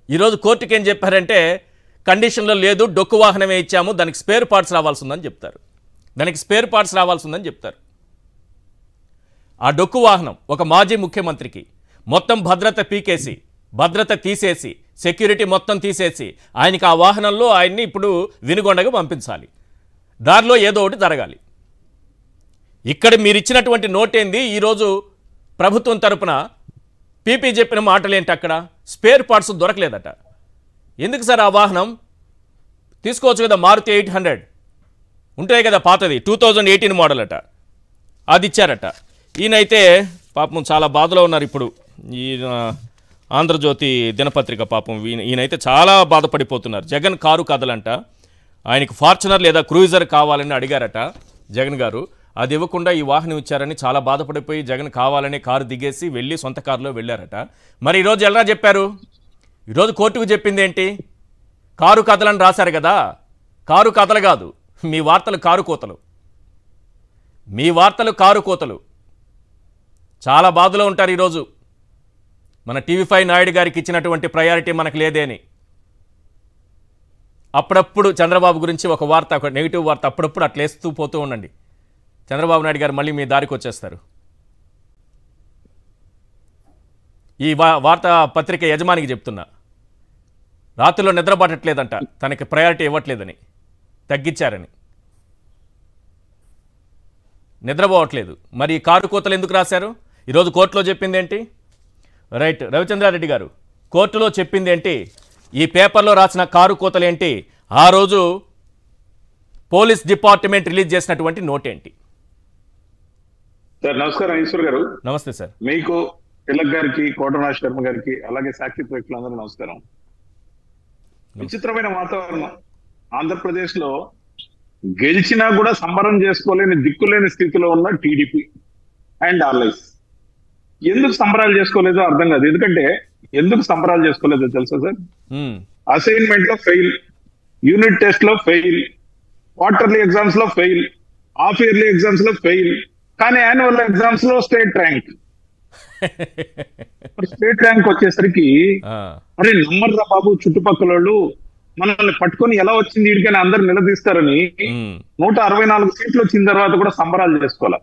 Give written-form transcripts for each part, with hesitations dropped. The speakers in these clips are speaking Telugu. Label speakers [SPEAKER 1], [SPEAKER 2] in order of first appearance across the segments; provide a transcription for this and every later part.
[SPEAKER 1] ఈరోజు కోర్టుకి ఏం చెప్పారంటే కండిషన్లో లేదు, డొక్కు వాహనమే ఇచ్చాము, దానికి స్పేర్ పార్ట్స్ రావాల్సిందని చెప్తారు. ఆ డొక్కు వాహనం ఒక మాజీ ముఖ్యమంత్రికి మొత్తం భద్రత పీకేసి, భద్రత తీసేసి, సెక్యూరిటీ మొత్తం తీసేసి ఆయనకి ఆ వాహనంలో ఆయన్ని ఇప్పుడు వినుగొండగా పంపించాలి. దారిలో ఏదో ఒకటి జరగాలి. ఇక్కడ మీరు ఇచ్చినటువంటి నోటేంది? ఈరోజు ప్రభుత్వం తరపున పీపీ చెప్పిన మాటలేంటి? అక్కడ స్పేర్ పార్ట్స్ దొరకలేదట. ఎందుకు సార్ ఆ వాహనం తీసుకోవచ్చు కదా, మారుతి 800 ఉంటాయి కదా, పాతది 2018 మోడల్ అట, అది ఇచ్చారట. ఈయనైతే పాపం చాలా బాధలో ఉన్నారు ఇప్పుడు. ఈయన ఆంధ్రజ్యోతి దినపత్రిక పాపం ఈయనైతే చాలా బాధపడిపోతున్నారు. జగన్ కారు కదలంట, ఆయనకు ఫార్చునర్ లేదా క్రూయిజర్ కావాలని అడిగారట జగన్ గారు. అది ఇవ్వకుండా ఈ వాహనం ఇచ్చారని చాలా బాధపడిపోయి జగన్ కావాలనే కారు దిగేసి వెళ్ళి సొంత కారులో వెళ్ళారట. మరి ఈరోజు ఎలా చెప్పారు? ఈరోజు కోర్టుకు చెప్పింది ఏంటి? కారు కథలని రాశారు కదా, కారు కథలు కాదు, మీ వార్తలు కారు కోతలు, మీ వార్తలు కారు కోతలు. చాలా బాధలో ఉంటారు ఈరోజు. మన టీవీ5 నాయుడు గారికి ఇచ్చినటువంటి ప్రయారిటీ మనకు లేదేని. అప్పుడప్పుడు చంద్రబాబు గురించి ఒక వార్త, ఒక నెగిటివ్ వార్త అప్పుడప్పుడు అట్లా వేస్తూ పోతూ ఉండండి. చంద్రబాబు నాయుడు గారు మళ్ళీ మీ దారికి వచ్చేస్తారు. ఈ వార్తా పత్రిక యజమానికి చెప్తున్నా, రాత్రిలో నిద్ర పట్టట్లేదంట, తనకి ప్రయారిటీ ఇవ్వట్లేదని, తగ్గించారని, నిద్రపోవట్లేదు. మరి ఈ కారు కోతలు ఎందుకు రాశారు? ఈరోజు కోర్టులో చెప్పింది ఏంటి? రైట్, రవిచంద్రారెడ్డి గారు కోర్టులో చెప్పింది ఏంటి? ఈ పేపర్లో రాసిన కారు కోతలు ఏంటి? ఆ రోజు పోలీస్ డిపార్ట్మెంట్ రిలీజ్ చేసినటువంటి నోట్ ఏంటి?
[SPEAKER 2] సార్ నమస్కారం ఈశ్వర్ గారు.
[SPEAKER 1] నమస్తే సార్.
[SPEAKER 2] మీకు, తిలక్ గారికి, కోటరాజ్ శర్మ గారికి, అలాగే సాక్షి ప్రేక్షకులందరూ నమస్కారం. విచిత్రమైన వాతావరణం ఆంధ్రప్రదేశ్ లో. గెలిచినా కూడా సంబరం చేసుకోలేని, దిక్కులేని స్థితిలో ఉన్న టీడీపీ అండ్ ఆర్ఎస్. ఎందుకు సంబరాలు చేసుకోలేదో అర్థం కాదు. ఎందుకు సంబరాలు చేసుకోలేదో తెలుసా సార్? అసైన్మెంట్ లో ఫెయిల్, యూనిట్ టెస్ట్ లో ఫెయిల్, క్వార్టర్లీ ఎగ్జామ్స్ లో ఫెయిల్, హాఫ్ ఇయర్లీ ఎగ్జామ్స్ లో ఫెయిల్, కానీ యాన్యువల్ ఎగ్జామ్స్ లో స్టేట్ ర్యాంక్. స్టేట్ ర్యాంక్ వచ్చేసరికి అరే నమ్మర్రా బాబు, చుట్టుపక్కల వాళ్ళు మనల్ని పట్టుకొని ఎలా వచ్చింది వీడికని అందరు నిలదీస్తారని 164 సీట్లు వచ్చిన తర్వాత కూడా సంబరాలు చేసుకోవాలి.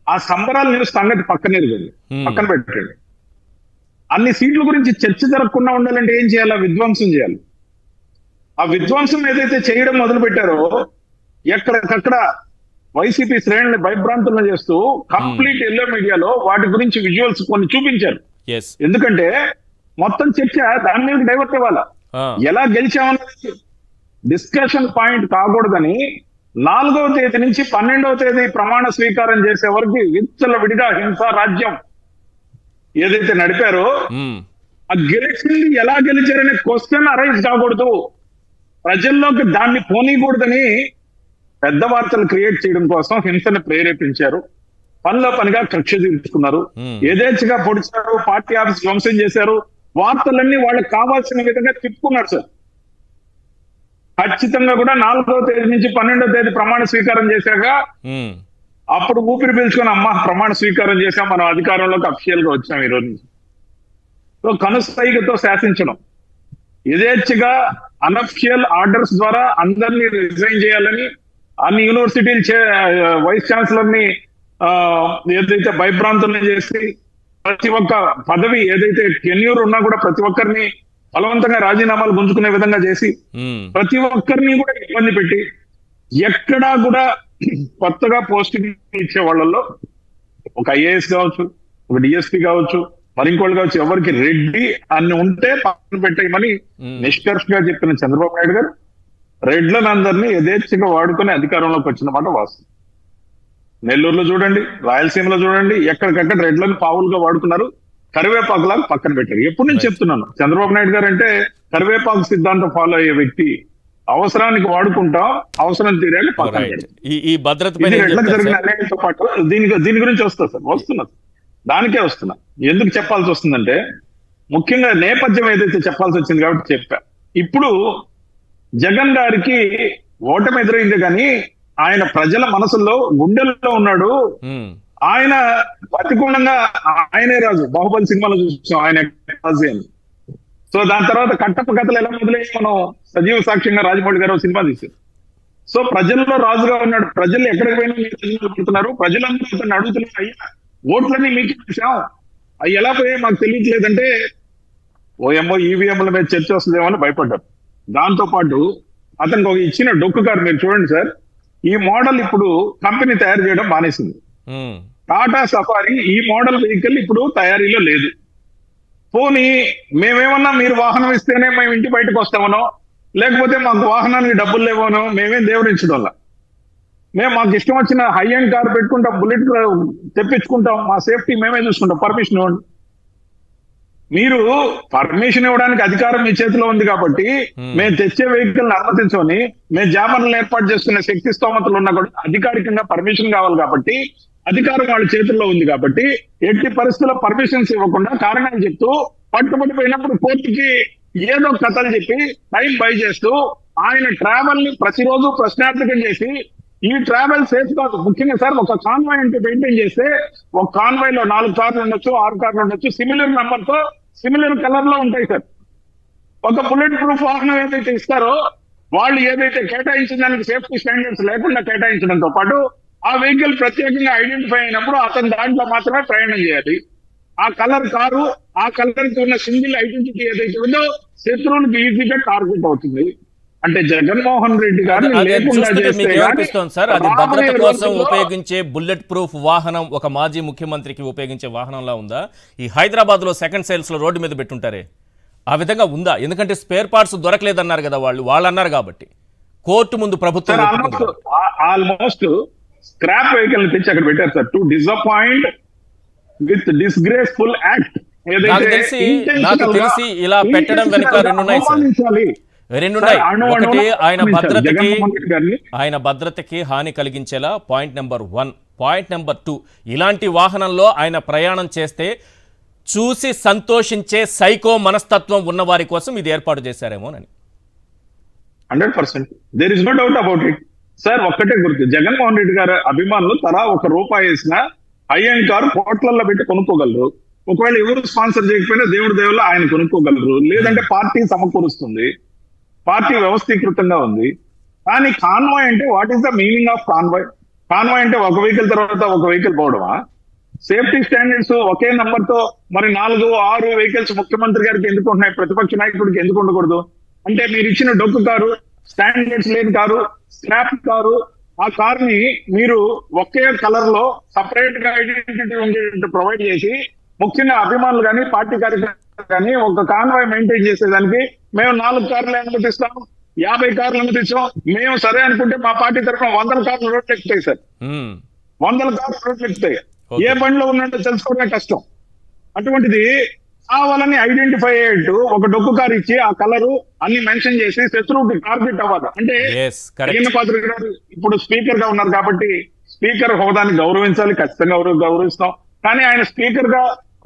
[SPEAKER 2] ఆ సంబరాల న్యూస్ సంగతి పక్కన పెట్టండి. అన్ని సీట్ల గురించి చర్చ జరగకుండా ఉండాలంటే ఏం చేయాలి? విధ్వంసం చేయాలి. ఆ విధ్వంసం ఏదైతే చేయడం మొదలు పెట్టారో ఎక్కడికక్కడ వైసీపీ శ్రేణుల్ని భయభ్రాంతులను చేస్తూ కంప్లీట్ ఎల్లో మీడియాలో వాటి గురించి విజువల్స్ కొన్ని చూపించారు. ఎందుకంటే మొత్తం చర్చ దాని మీద డైవర్ట్ ఇవ్వాలా, ఎలా గెలిచామన్నది డిస్కషన్ పాయింట్ కాకూడదని 4వ తేదీ నుంచి 12వ తేదీ ప్రమాణ స్వీకారం చేసే వరకు విచ్చల విడిగా హింసా రాజ్యం ఏదైతే నడిపారో ఆ గెలిచింది ఎలా గెలిచారనే క్వశ్చన్ అరైజ్ కాకూడదు, ప్రజల్లోకి దాన్ని పోనీకూడదని పెద్ద వార్తలు క్రియేట్ చేయడం కోసం హింసను ప్రేరేపించారు. పనిలో పనిగా కక్ష తీర్చుకున్నారు, యథేచ్ఛగా పొడిచారు, పార్టీ ఆఫీస్ ధ్వంసం చేశారు, వార్తలన్నీ వాళ్ళకి కావాల్సిన విధంగా తిప్పుకున్నారు సార్. ఖచ్చితంగా కూడా 4వ తేదీ నుంచి 12వ తేదీ ప్రమాణ స్వీకారం చేశాక అప్పుడు ఊపిరి పీల్చుకొని అమ్మ ప్రమాణ స్వీకారం చేశాం, మనం అధికారంలోకి అఫీషియల్ గా వచ్చాం. ఈ రోజు నుంచి కనుసైగతో శాసించడం, యథేచ్ఛగా అనఫిషియల్ ఆర్డర్స్ ద్వారా అందరినీ రిజైన్ చేయాలని, అన్ని యూనివర్సిటీలు వైస్ ఛాన్సలర్ ని ఏదైతే భయభ్రాంతులను చేసి ప్రతి ఒక్క పదవి ఏదైతే టెన్యూర్ ఉన్నా కూడా ప్రతి ఒక్కరిని బలవంతంగా రాజీనామాలు గుంజుకునే విధంగా చేసి ప్రతి ఒక్కరిని కూడా ఇబ్బంది పెట్టి ఎక్కడా కూడా కొత్తగా పోస్టింగ్ ఇచ్చే వాళ్ళల్లో ఒక ఐఏఎస్ కావచ్చు, ఒక డిఎస్పీ కావచ్చు, మరింకోళ్ళు కావచ్చు, ఎవరికి రెడ్డి అన్ని ఉంటే పక్కన పెట్టేయమని నిష్కర్షగా చెప్పిన చంద్రబాబు నాయుడు గారు రెడ్లను అందరినీ యథేచ్ఛగా వాడుకొని అధికారంలోకి వచ్చిన మాట వాస్తవం. నెల్లూరులో చూడండి, రాయలసీమలో చూడండి, ఎక్కడికక్కడ రెడ్లను పావులుగా వాడుకున్నారు, కరివేపాకులాగా పక్కన పెట్టారు. ఎప్పుడు నేను చెప్తున్నాను, చంద్రబాబు నాయుడు గారు అంటే కరివేపాకు సిద్ధాంతం ఫాలో అయ్యే వ్యక్తి. అవసరానికి వాడుకుంటాం, అవసరం తీరాక పక్కన పెడతాం. రెడ్లకు జరిగిన అన్యాయంతో పాటు దీని గురించి వస్తున్నా దానికే వస్తున్నా. ఎందుకు చెప్పాల్సి వస్తుందంటే ముఖ్యంగా నేపథ్యం ఏదైతే చెప్పాల్సి వచ్చింది కాబట్టి చెప్పా. ఇప్పుడు జగన్ గారికి ఓటమి ఎదురైంది కానీ ఆయన ప్రజల మనసుల్లో, గుండెల్లో ఉన్నాడు. ఆయన ప్రతికూలంగా ఆయనే రాజు. బాహుబలి సినిమాలో చూసాం ఆయన రాజు అని. సో దాని తర్వాత కట్టప్ప కథలు ఎలా మొదలయ్యి మనం సజీవ సాక్ష్యంగా రాజమౌళి గారు సినిమా తీశారు. సో ప్రజల్లో రాజుగా ఉన్నాడు. ప్రజలు ఎక్కడికి పోయినా మీరు పడుతున్నారు, ప్రజలందరూ అతన్ని అడుగుతున్నారు, అయ్యా ఓట్లన్నీ మీకు చూసాం, అవి ఎలా పోయాయి మాకు తెలియట్లేదంటే ఓఎంఓ ఈవీఎంల మీద చర్చ వస్తుందేమో అని భయపడ్డారు. దాంతో పాటు అతనికి ఒక ఇచ్చిన డొక్కు కారు మీరు చూడండి సార్, ఈ మోడల్ ఇప్పుడు కంపెనీ తయారు చేయడం మానేసింది. టాటా సఫారీ ఈ మోడల్ వెహికల్ ఇప్పుడు తయారీలో లేదు. పోనీ మేమేమన్నా మీరు వాహనం ఇస్తేనే మేము ఇంటి బయటకు వస్తామనో, లేకపోతే మాకు వాహనానికి డబ్బులు లేవనో మేమేం దేవుడించడం వల్ల మేము మాకు ఇష్టం వచ్చిన హై ఎండ్ కార్ పెట్టుకుంటాం, బుల్లెట్ తెప్పించుకుంటాం, మా సేఫ్టీ మేమే చూసుకుంటాం, పర్మిషన్ ఇవ్వండి. మీరు పర్మిషన్ ఇవ్వడానికి అధికారం మీ చేతిలో ఉంది కాబట్టి మేము తెచ్చే వెహికల్ అనుమతించమని మేము జామర్లను ఏర్పాటు చేసుకునే శక్తి స్తోమతలు ఉన్నా కూడా అధికారికంగా పర్మిషన్ కావాలి కాబట్టి అధికారం వాళ్ళ చేతుల్లో ఉంది కాబట్టి ఎట్టి పరిస్థితుల్లో పర్మిషన్స్ ఇవ్వకుండా కారణాలు చెప్తూ పట్టుబడిపోయినప్పుడు కోర్టుకి ఏదో కథలు చెప్పి టైం బై చేస్తూ ఆయన ట్రావెల్ ని ప్రతిరోజు ప్రశ్నార్థకం చేసి ఈ ట్రావెల్ సేఫ్ కాదు. ముఖ్యంగా సార్ ఒక కాన్వాయ్ అంటే మెయింటైన్ చేస్తే ఒక కాన్వాయ్ లో 4 కార్లు ఉండొచ్చు, 6 కార్లు ఉండొచ్చు, సిమిలర్ నెంబర్ తో సిమిలర్ కలర్ లో ఉంటాయి సార్. ఒక బుల్లెట్ ప్రూఫ్ వాహనం ఏదైతే ఇస్తారో వాళ్ళు ఏదైతే కేటాయించిన దానికి సేఫ్టీ స్టాండర్డ్స్ లేకుండా కేటాయించడంతో పాటు ఆ వెహికల్ ప్రత్యేకంగా ఐడెంటిఫై అయినప్పుడు అతను దాంట్లో మాత్రమే ప్రయాణం చేయాలి. ఆ కలర్ కారు, ఆ కలర్ కి ఉన్న సింగిల్ ఐడెంటిటీ ఏదైతే ఉందో శత్రువులకు ఈజీగా టార్గెట్ అవుతుంది. అంటే జగన్మోహన్ రెడ్డి గారు
[SPEAKER 1] సార్ అది భద్రత కోసం ఉపయోగించే బుల్లెట్ ప్రూఫ్ వాహనం ఒక మాజీ ముఖ్యమంత్రికి ఉపయోగించే వాహనంలా ఉందా? ఈ హైదరాబాద్ లో సెకండ్ సేల్స్ లో రోడ్డు మీద పెట్టుంటారే ఆ విధంగా ఉందా? ఎందుకంటే స్పేర్ పార్ట్స్ దొరకలేదన్నారు కదా వాళ్ళు అన్నారు కాబట్టి కోర్టు ముందు ప్రభుత్వం
[SPEAKER 2] ఆల్మోస్ట్ స్క్రాప్ వెహికల్ తెచ్చి అక్కడ పెట్టారు sir. To disappoint with disgraceful act.
[SPEAKER 1] నాకు తెలిసి ఇలా పెట్టడం వెనుక రెండున్నాయి. ఒకటి ఆయన భద్రతకి హాని కలిగించేలా పాయింట్ నెంబర్ 1. పాయింట్ నెంబర్ 2, ఇలాంటి వాహనంలో ఆయన ప్రయాణం చేస్తే చూసి సంతోషించే సైకో మనస్తత్వం ఉన్న వారి కోసం ఇది ఏర్పాటు చేశారేమోనని.
[SPEAKER 2] 100% there is no doubt about it sir. ఒక్కటే గుర్తు, జగన్మోహన్ రెడ్డి గారు అభిమానులు తలా ₹1 వేసిన హై ఎండ్ కారు కోట్లల్లో పెట్టి కొనుక్కోగలరు. ఒకవేళ ఎవరు స్పాన్సర్ చేయకపోయినా దేవుడి దేవుళ్ళు ఆయన కొనుక్కోగలరు. లేదంటే పార్టీ సమకూరుస్తుంది, పార్టీ వ్యవస్థీకృతంగా ఉంది. కానీ కాన్వాయ్ అంటే what is the meaning of convoy? Convoy అంటే ఒక వెహికల్ తర్వాత ఒక వెహికల్ పోవడమా? సేఫ్టీ స్టాండర్డ్స్ ఒకే నంబర్ తో మరి 4, 6 వెహికల్స్ ముఖ్యమంత్రి గారికి ఎందుకు ఉంటున్నాయి, ప్రతిపక్ష నాయకుడికి ఎందుకు ఉండకూడదు? అంటే మీరు ఇచ్చిన డొక్కు కారు, స్టాండర్డ్స్ లేని కారు, స్క్రాప్ కారు, ఆ కార్ ని మీరు ఒకే కలర్ లో సపరేట్ గా ఐడెంటిటీ ఉండేటట్టు ప్రొవైడ్ చేసి ముఖ్యంగా అభిమానులు కానీ పార్టీ కార్యకర్తలు కానీ ఒక కాన్వాయ్ మెయింటైన్ చేసేదానికి మేము 4 కార్లు అనుమతిస్తాం, 50 కార్లు అనుమతిస్తాం. మేము సరే అనుకుంటే మా పార్టీ తరఫున 100 కార్లు రోడ్లు ఎక్కుతాయి సార్. 100 కార్లు రోడ్లు ఎక్కుతాయి. ఏ బండిలో ఉన్నట్టు తెలుసుకోవడమే కష్టం. అటువంటిది కావాలని ఐడెంటిఫై అయ్యేట్టు ఒక డొక్కు కారు ఇచ్చి ఆ కలరు అన్ని మెన్షన్ చేసి శత్రువుకి టార్గెట్ అవ్వదు. అంటే అయ్యన్న పాత్రుడు గారు ఇప్పుడు స్పీకర్ గా ఉన్నారు కాబట్టి స్పీకర్ హోదాన్ని గౌరవించాలి, ఖచ్చితంగా గౌరవిస్తాం. కానీ ఆయన స్పీకర్ గా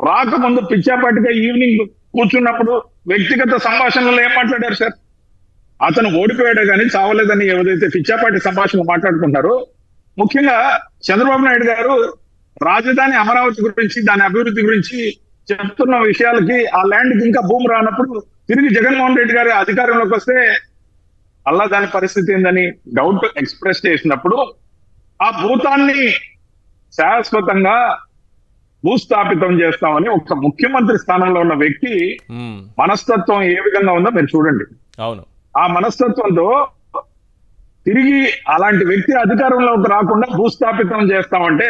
[SPEAKER 2] రాకముందు పిచ్చాపాటిగా ఈవినింగ్ కూర్చున్నప్పుడు వ్యక్తిగత సంభాషణలో ఏం మాట్లాడారు సార్? అతను ఓడిపోయాడు కానీ చావలేదని ఏదైతే పిచ్చాపాటి సంభాషణలు మాట్లాడుకుంటారో, ముఖ్యంగా చంద్రబాబు నాయుడు గారు రాజధాని అమరావతి గురించి, దాని అభివృద్ధి గురించి చెప్తున్న విషయాలకి ఆ ల్యాండ్ కి ఇంకా భూమి రానప్పుడు తిరిగి జగన్మోహన్ రెడ్డి గారి అధికారంలోకి వస్తే అలా దాని పరిస్థితి ఏందని డౌట్ ఎక్స్ప్రెస్ చేసినప్పుడు ఆ భూతాన్ని శాశ్వతంగా భూస్థాపితం చేస్తామని ఒక ముఖ్యమంత్రి స్థానంలో ఉన్న వ్యక్తి మనస్తత్వం ఏ విధంగా ఉందో మీరు చూడండి.
[SPEAKER 1] అవును,
[SPEAKER 2] ఆ మనస్తత్వంతో తిరిగి అలాంటి వ్యక్తి అధికారంలోకి రాకుండా భూస్థాపితం చేస్తామంటే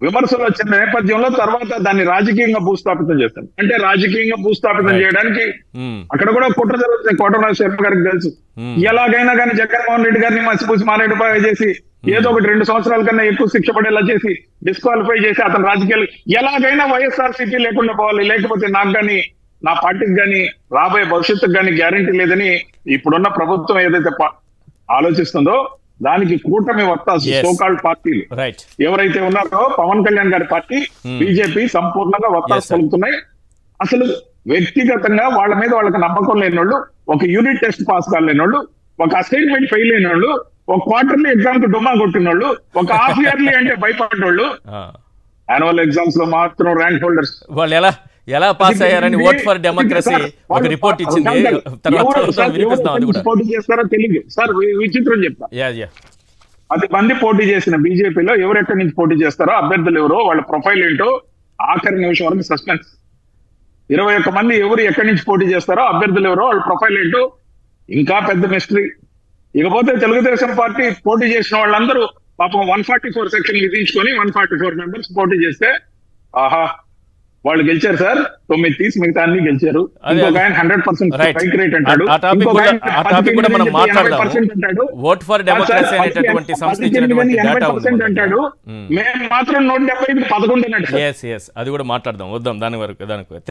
[SPEAKER 2] విమర్శలు వచ్చిన నేపథ్యంలో తర్వాత దాన్ని రాజకీయంగా భూస్థాపితం చేస్తాం. అంటే రాజకీయంగా భూస్థాపితం చేయడానికి అక్కడ కూడా కుట్ర జరుగుతుంది. కోటరాజు శర్మ గారికి తెలుసు. ఎలాగైనా కానీ జగన్మోహన్ రెడ్డి గారిని మసిపూసి మారేడుపై చేసి ఏదో ఒకటి 2 సంవత్సరాల కన్నా ఎక్కువ శిక్ష పడేలా చేసి డిస్క్వాలిఫై చేసి అతను రాజకీయాలు ఎలాగైనా వైఎస్ఆర్సీపీ లేకుండా పోవాలి, లేకపోతే నాకు కానీ నా పార్టీకి కానీ రాబోయే భవిష్యత్తుకు కానీ గ్యారంటీ లేదని ఇప్పుడున్న ప్రభుత్వం ఏదైతే ఆలోచిస్తుందో దానికి కూటమి వత్తాసు సోకాల్డ్ పార్టీలు ఎవరైతే ఉన్నారో పవన్ కళ్యాణ్ గారి పార్టీ, బీజేపీ సంపూర్ణంగా వత్తాసు పలుకుతున్నాయి. అసలు వ్యక్తిగతంగా వాళ్ళ మీద వాళ్ళకి నమ్మకం లేని వాళ్ళు, ఒక యూనిట్ టెస్ట్ పాస్ కాలేని వాళ్ళు, ఒక అసైన్మెంట్ ఫెయిల్ అయిన వాళ్ళు, ఒక క్వార్టర్లీ ఎగ్జామ్ కు డుమ్మా కొట్టిన వాళ్ళు, ఒక హాఫ్ ఇయర్లీ అంటే భయపడ్డ వాళ్ళు, యాన్యువల్ ఎగ్జామ్స్ లో మాత్రం ర్యాంక్ హోల్డర్స్
[SPEAKER 1] వాళ్ళు ఎలా పాస్ అయ్యారని ఓట్ ఫర్ డెమోక్రసీ ఒక రిపోర్ట్ ఇచ్చింది. తర్వాత వినిపిస్తాం అది కూడా.
[SPEAKER 2] పోటీ చేస్తారో తెలియదు సార్, విచిత్రం చెప్తా.
[SPEAKER 1] యా
[SPEAKER 2] 10 మంది పోటీ చేసిన బీజేపీలో ఎవరు ఎక్కడి నుంచి పోటీ చేస్తారో, అభ్యర్థులు ఎవరో, వాళ్ళ ప్రొఫైల్ ఏంటో ఆఖరి నిమిషం వరకు సస్పెన్స్. 21 మంది ఎవరు ఎక్కడి నుంచి పోటీ చేస్తారో, అభ్యర్థులు ఎవరో, వాళ్ళ ప్రొఫైల్ ఏంటో ఇంకా పెద్ద మిస్టరీ. ఇకపోతే తెలుగుదేశం పార్టీ పోటీ చేసిన వాళ్ళందరూ పాపం 144 సెక్షన్ విధించుకొని 144 మెంబర్స్ పోటీ చేస్తే, ఆహా వాళ్ళు గెలిచారు సార్, 9 తీసి మిగతా అన్ని గెలిచారు. ఇంకొక ఆయన 100% స్ట్రైక్ రేట్ అంటాడు, ఇంకొక ఆయన 80% అంటాడు,
[SPEAKER 1] ఓట్ ఫర్ డెమోక్రసీ అనేటటువంటి సంస్థ ఇచ్చినటువంటి డేటా
[SPEAKER 2] 80% అంటాడు. మేము మాత్రం 175 11 అన్నట్టు.
[SPEAKER 1] అది కూడా మాట్లాడదాం, వద్దాం దాని వరకు.